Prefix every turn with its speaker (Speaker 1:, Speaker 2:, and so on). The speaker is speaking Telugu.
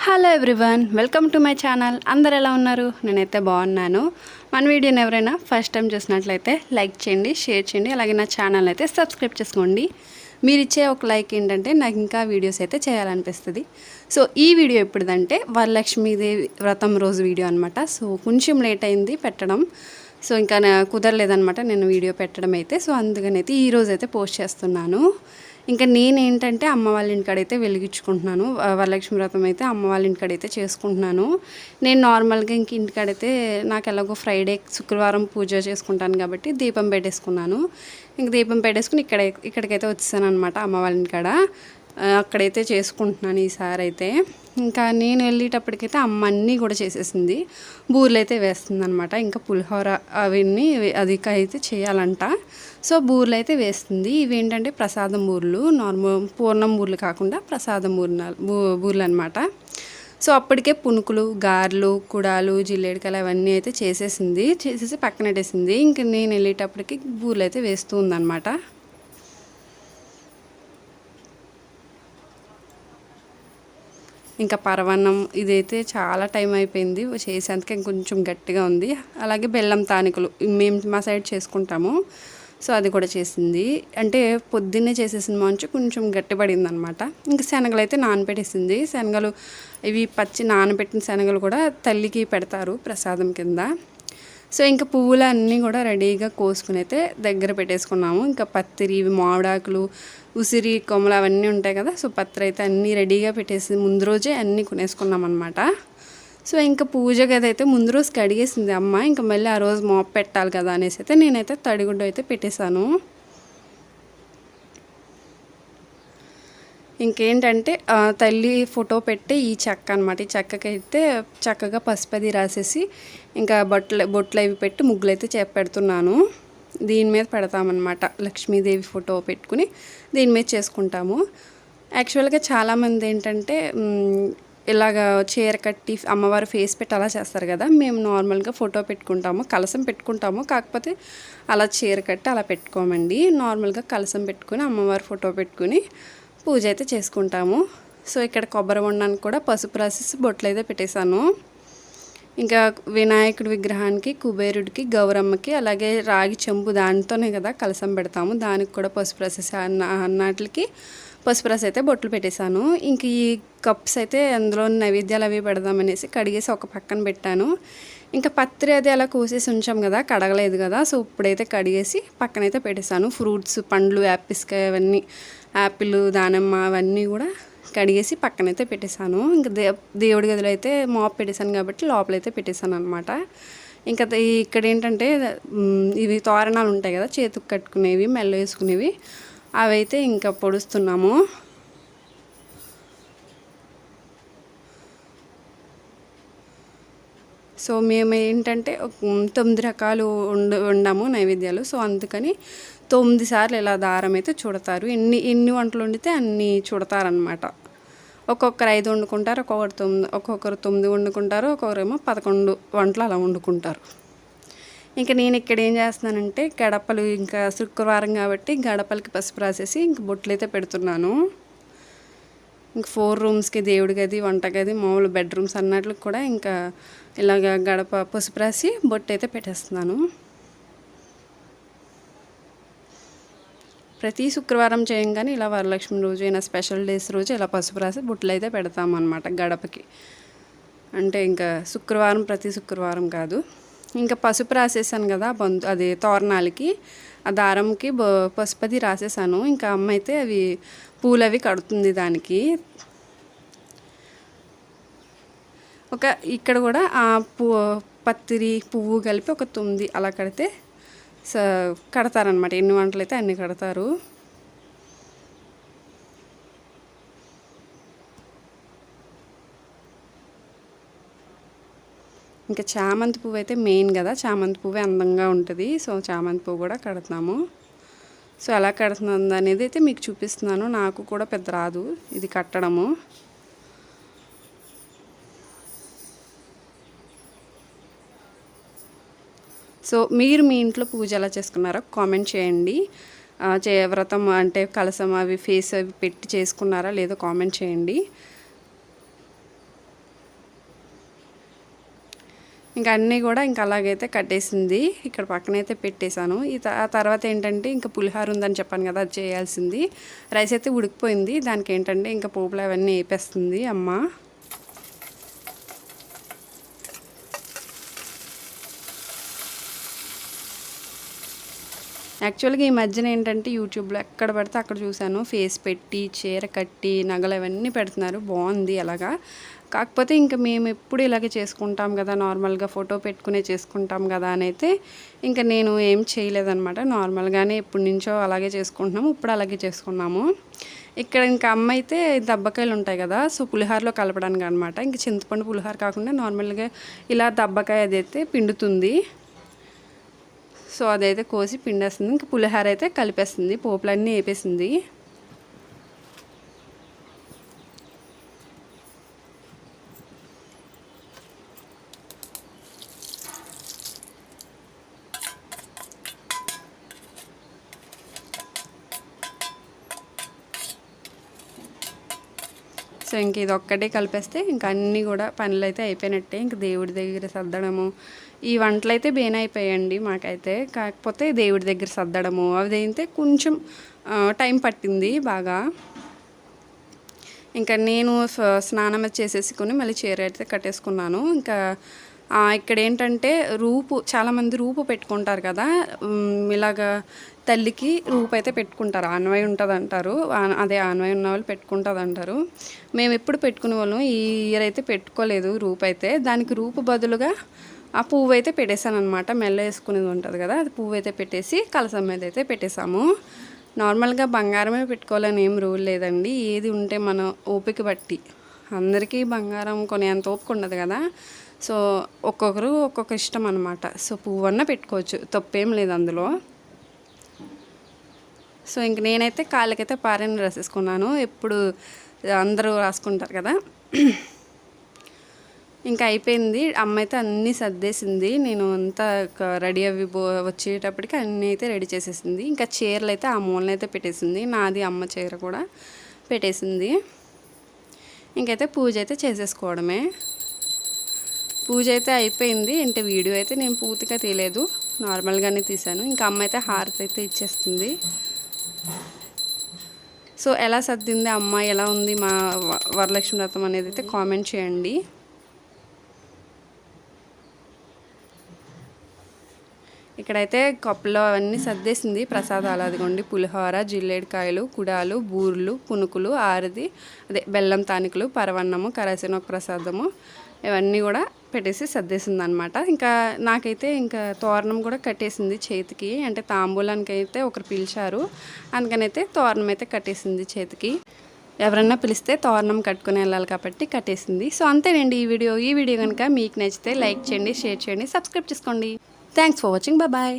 Speaker 1: Hello everyone, welcome to my channel. అందరు ఎలా ఉన్నారు? నేనైతే బాగున్నాను. మన వీడియోని ఎవరైనా ఫస్ట్ టైం చూసినట్లయితే లైక్ చేయండి, షేర్ చేయండి, అలాగే నా ఛానల్ అయితే సబ్స్క్రైబ్ చేసుకోండి. మీరు ఇచ్చే ఒక లైక్ ఏంటంటే నాకు ఇంకా వీడియోస్ అయితే చేయాలనిపిస్తుంది. సో ఈ వీడియో ఎప్పుడుదంటే వరలక్ష్మీదేవి వ్రతం రోజు వీడియో అనమాట. సో కొంచెం లేట్ అయింది పెట్టడం. సో ఇంకా కుదరలేదనమాట నేను వీడియో పెట్టడం అయితే. సో అందుకని అయితే ఈరోజు అయితే పోస్ట్ చేస్తున్నాను. ఇంకా నేనేంటంటే అమ్మ వాళ్ళ ఇంటికాడైతే వెలిగించుకుంటున్నాను. వరలక్ష్మి వ్రతం అయితే అమ్మ వాళ్ళ ఇంటికాడైతే చేసుకుంటున్నాను. నేను నార్మల్గా ఇంక ఇంటికాడైతే నాకు ఎలాగో ఫ్రైడే శుక్రవారం పూజ చేసుకుంటాను కాబట్టి దీపం పెట్టేసుకున్నాను. ఇంక దీపం పెట్టేసుకుని ఇక్కడికైతే వచ్చేసాను అనమాట అమ్మ వాళ్ళ ఇంటికాడ. అక్కడైతే చేసుకుంటున్నాను ఈసారి అయితే. ఇంకా నేను వెళ్ళేటప్పటికైతే అమ్మ అన్నీ కూడా చేసేసింది. బూరెలు అయితే వేస్తుంది అనమాట. ఇంకా పులిహోర అవన్నీ అది అయితే చేయాలంట. సో బూరెలు అయితే వేస్తుంది. ఇవేంటంటే ప్రసాదం బూరెలు, నార్మల్ పూర్ణం బూరెలు కాకుండా ప్రసాదం బూరెలు అనమాట. సో అప్పటికే పునుకులు, గారెలు, కుడాలు, జిల్లేడికాయలు అవన్నీ అయితే చేసేసి పక్కన పెట్టేసింది. ఇంక నేను వెళ్ళేటప్పటికి బూరెలు అయితే వేస్తూ ఉందన్నమాట. ఇంకా పరవన్నం ఇదైతే చాలా టైం అయిపోయింది చేసేందుకు, ఇంకొంచెం గట్టిగా ఉంది. అలాగే బెల్లం తానికలు మేము మా సైడ్ చేసుకుంటాము. సో అది కూడా చేసింది. అంటే పొద్దున్నే చేసేసిన మంచి కొంచెం గట్టిపడింది అనమాట. ఇంకా శనగలు అయితే నానబెట్టేసింది. శనగలు ఇవి పచ్చి నానబెట్టిన శనగలు కూడా తల్లికి పెడతారు ప్రసాదం కింద. సో ఇంకా పువ్వులు అన్నీ కూడా రెడీగా కోసుకుని అయితే దగ్గర పెట్టేసుకున్నాము. ఇంకా పత్తిరి, మామిడాకులు, ఉసిరి కొమ్మలు అవన్నీ ఉంటాయి కదా. సో పత్రి అయితే అన్నీ రెడీగా పెట్టేసి ముందు రోజే అన్నీ కొనేసుకున్నాం అనమాట. సో ఇంకా పూజ గది అయితే ముందు రోజు కడిగేసింది అమ్మ. ఇంకా మళ్ళీ ఆ రోజు మోపు పెట్టాలి కదా అనేసి అయితే నేనైతే తడిగుడ్డ అయితే పెట్టేశాను. ఇంకేంటంటే తల్లి ఫోటో పెట్టి ఈ చెక్క అనమాట. ఈ చెక్కకైతే చక్కగా పసుపది రాసేసి ఇంకా బొట్లు అవి పెట్టి ముగ్గులు అయితే పెడుతున్నాను. దీని మీద పెడతామన్నమాట. లక్ష్మీదేవి ఫోటో పెట్టుకుని దీని మీద చేసుకుంటాము. యాక్చువల్గా చాలామంది ఏంటంటే ఇలాగ చీర కట్టి అమ్మవారు ఫేస్ పెట్టి అలా చేస్తారు కదా. మేము నార్మల్గా ఫోటో పెట్టుకుంటాము, కలసం పెట్టుకుంటాము. కాకపోతే అలా చీర కట్టి అలా పెట్టుకోమండి. నార్మల్గా కలసం పెట్టుకుని అమ్మవారి ఫోటో పెట్టుకుని పూజ అయితే చేసుకుంటాము. సో ఇక్కడ కొబ్బరి బొండానికి కూడా పసుపు రాసేసి బొట్లు అయితే పెట్టేశాను. ఇంకా వినాయకుడి విగ్రహానికి, కుబేరుడికి, గౌరమ్మకి, అలాగే రాగి చెంబు దానితోనే కదా కలసం పెడతాము. దానికి కూడా పసుపు రాసేసి అన్నట్లకి పసుపు రాసి అయితే బొట్లు పెట్టేశాను. ఇంక ఈ కప్స్ అయితే అందులో నైవేద్యాలు అవి పెడదామనేసి కడిగేసి ఒక పక్కన పెట్టాను. ఇంకా పత్రి అది అలా కోసేసి ఉంచాం కదా, కడగలేదు కదా. సో ఇప్పుడైతే కడిగేసి పక్కనైతే పెట్టేశాను. ఫ్రూట్స్, పండ్లు, యాపిల్స్కాయ అవన్నీ, యాపిల్, దానిమ్మ అవన్నీ కూడా కడిగేసి పక్కనైతే పెట్టేశాను. ఇంకా దేవుడి గదిలో అయితే మాప్ పెట్టేశాను కాబట్టి లోపలైతే పెట్టేశాను అనమాట. ఇంకా ఇక్కడ ఏంటంటే ఇవి తోరణాలు ఉంటాయి కదా, చేతుకు కట్టుకునేవి, మెల్ల వేసుకునేవి, అవైతే ఇంకా పొడుస్తున్నాము. సో మేము ఏంటంటే 9 రకాలు వండాము నైవేద్యాలు. సో అందుకని 9 సార్లు ఇలా దారం అయితే చుడతారు. ఎన్ని వంటలు వండితే అన్నీ చుడతారనమాట. ఒక్కొక్కరు 5 వండుకుంటారు, ఒక్కొక్కరు 9 వండుకుంటారు, ఒక్కొక్కరేమో 11 వంటలు అలా వండుకుంటారు. ఇంకా నేను ఇక్కడ ఏం చేస్తున్నానంటే గడపలు, ఇంకా శుక్రవారం కాబట్టి గడపలకి పసుపు రాసేసి ఇంక బొట్లు అయితే పెడుతున్నాను. ఇంక 4 రూమ్స్కి దేవుడి గది, వంటగది, మామూలు బెడ్రూమ్స్ అన్నట్లు కూడా ఇంకా ఇలాగ గడప పసుపు రాసి బొట్టు అయితే పెట్టేస్తున్నాను. ప్రతి శుక్రవారం చేయంగానే ఇలా వరలక్ష్మి రోజు అయినా స్పెషల్ డేస్ రోజు ఇలా పసుపు రాసి బొట్లు అయితే పెడతామన్నమాట గడపకి. అంటే ఇంకా శుక్రవారం, ప్రతి శుక్రవారం కాదు. ఇంకా పసుపు రాసేసాను కదా అది తోరణాలకి, ఆ దారంకి పసుపది రాసేసాను. ఇంకా అమ్మ అయితే అవి పూలు అవి కడుతుంది దానికి. ఇక్కడ కూడా ఆ పత్తిరి పువ్వు కలిపి ఒక 9 అలా కడితే కడతారనమాట. ఎన్ని వంటలు అయితే అన్ని కడతారు. ఇంకా చామంతి పువ్వు అయితే మెయిన్ కదా, చామంతి పువ్వే అందంగా ఉంటుంది. సో చామంతి పువ్వు కూడా కడుతున్నాము. సో ఎలా కడుతుంది అనేది అయితే మీకు చూపిస్తున్నాను. నాకు కూడా పెద్ద రాదు ఇది కట్టడము. సో మీరు మీ ఇంట్లో పూజ ఎలా చేసుకున్నారో కామెంట్ చేయండి. వ్రతం అంటే కలసం అవి ఫేస్ అవి పెట్టి చేసుకున్నారా లేదో కామెంట్ చేయండి. ఇంకా అన్నీ కూడా ఇంకా అలాగైతే కట్టేసింది. ఇక్కడ పక్కనైతే పెట్టేశాను. ఆ తర్వాత ఏంటంటే ఇంకా పులిహోర ఉందని చెప్పాను కదా, అది చేయాల్సింది. రైస్ అయితే ఉడికిపోయింది. దానికి ఏంటంటే ఇంకా పోపులు అవన్నీ వేపేస్తుంది అమ్మ. యాక్చువల్గా ఈ మధ్యన ఏంటంటే యూట్యూబ్లో ఎక్కడ పడితే అక్కడ చూశాను, ఫేస్ పెట్టి చీర కట్టి నగలు అవన్నీ పెడుతున్నారు, బాగుంది అలాగా. కాకపోతే ఇంకా మేము ఎప్పుడు ఇలాగే చేసుకుంటాం కదా, నార్మల్గా ఫోటో పెట్టుకునే చేసుకుంటాం కదా అని అయితే ఇంకా నేను ఏం చేయలేదన్నమాట. నార్మల్గానే ఎప్పటి నుంచో అలాగే చేసుకుంటున్నాము, ఇప్పుడు అలాగే చేసుకున్నాము. ఇక్కడ ఇంకా అమ్మ అయితే దబ్బకాయలు ఉంటాయి కదా, సో పులిహోరలో కలపడానికి అనమాట. ఇంకా చింతపండు పులిహోర కాకుండా నార్మల్గా ఇలా దబ్బకాయ అదైతే పిండుతుంది. సో అదైతే కోసి పిండేస్తుంది. ఇంకా పులిహోర అయితే కలిపేస్తుంది, పోపులన్నీ వేపేసింది. సో ఇంక ఇది ఒక్కటే కలిపేస్తే ఇంకా అన్నీ కూడా పనులు అయితే అయిపోయినట్టే. ఇంక దేవుడి దగ్గర సర్దడము, ఈ వంటలు అయితే బేన అయిపోయాయండి మాకైతే. కాకపోతే దేవుడి దగ్గర సర్దడము అదైతే కొంచెం టైం పట్టింది బాగా. ఇంకా నేను స్నానం చేసేసుకొని మళ్ళీ చీర అయితే కట్టేసుకున్నాను. ఇంకా ఇక్కడ ఏంటంటే చాలామంది రూపు పెట్టుకుంటారు కదా, ఇలాగా తల్లికి రూపు అయితే పెట్టుకుంటారు, ఆన్వాయి ఉంటుంది అంటారు. అదే ఆన్వాయి ఉన్న వాళ్ళు పెట్టుకుంటుంది అంటారు. మేము ఎప్పుడు పెట్టుకునే వాళ్ళం, ఈ ఇయర్ అయితే పెట్టుకోలేదు రూపు అయితే. దానికి రూపు బదులుగా ఆ పువ్వు అయితే పెట్టేశాను అనమాట. మెల్ల వేసుకునేది ఉంటుంది కదా, అది పువ్వు అయితే పెట్టేసి కలసం మీద అయితే పెట్టేశాము. నార్మల్గా బంగారమే పెట్టుకోవాలని ఏం రూల్ లేదండి, ఏది ఉంటే మన ఓపిక బట్టి. అందరికీ బంగారం కొనేంత ఓపిక ఉండదు కదా, సో ఒక్కొక్కరు ఒక్కొక్క ఇష్టం అనమాట. సో పువ్వు అన్న పెట్టుకోవచ్చు, తప్పేం లేదు అందులో. సో ఇంక నేనైతే కాళ్ళకైతే పారాయణ రాసేసుకున్నాను, ఎప్పుడు అందరూ రాసుకుంటారు కదా. ఇంకా అయిపోయింది, అమ్మ అయితే అన్నీ సర్దేసింది. నేను అంతా రెడీ అవి వచ్చేటప్పటికి అన్నీ అయితే రెడీ చేసేసింది. ఇంకా చీరలు అయితే ఆ మూలన అయితే పెట్టేసింది, నాది అమ్మ చీర కూడా పెట్టేసింది. ఇంకైతే పూజ అయితే చేసేసుకోవడమే. పూజ అయితే అయిపోయింది. అంటే వీడియో అయితే నేను పూర్తిగా తీయలేదు, నార్మల్గానే తీసాను. ఇంకా అమ్మ అయితే హారతి అయితే ఇచ్చేస్తుంది. సో ఎలా సర్దింది అమ్మ, ఎలా ఉంది మా వరలక్ష్మి వ్రతం అనేది అయితే కామెంట్ చేయండి. ఇక్కడైతే కప్పులో అవన్నీ సర్దేసింది ప్రసాదాలు. అదిగోండి పులిహోర, జిల్లేడికాయలు, కుడాలు, బూర్లు, పునుకులు, ఆరిది అదే బెల్లం తానికలు, పరవన్నము, కరసనొక ప్రసాదము, ఇవన్నీ కూడా పెట్టేసి సర్దేసింది అనమాట. ఇంకా నాకైతే ఇంకా తోరణం కూడా కట్టేసింది చేతికి, అంటే తాంబూలానికి అయితే ఒకరు పిలిచారు, అందుకనైతే తోరణం అయితే కట్టేసింది చేతికి. ఎవరన్నా పిలిస్తే తోరణం కట్టుకుని వెళ్ళాలి కాబట్టి కట్టేసింది. సో అంతేనండి ఈ వీడియో కనుక మీకు నచ్చితే లైక్ చేయండి, షేర్ చేయండి, సబ్స్క్రైబ్ చేసుకోండి. Thanks for watching, bye.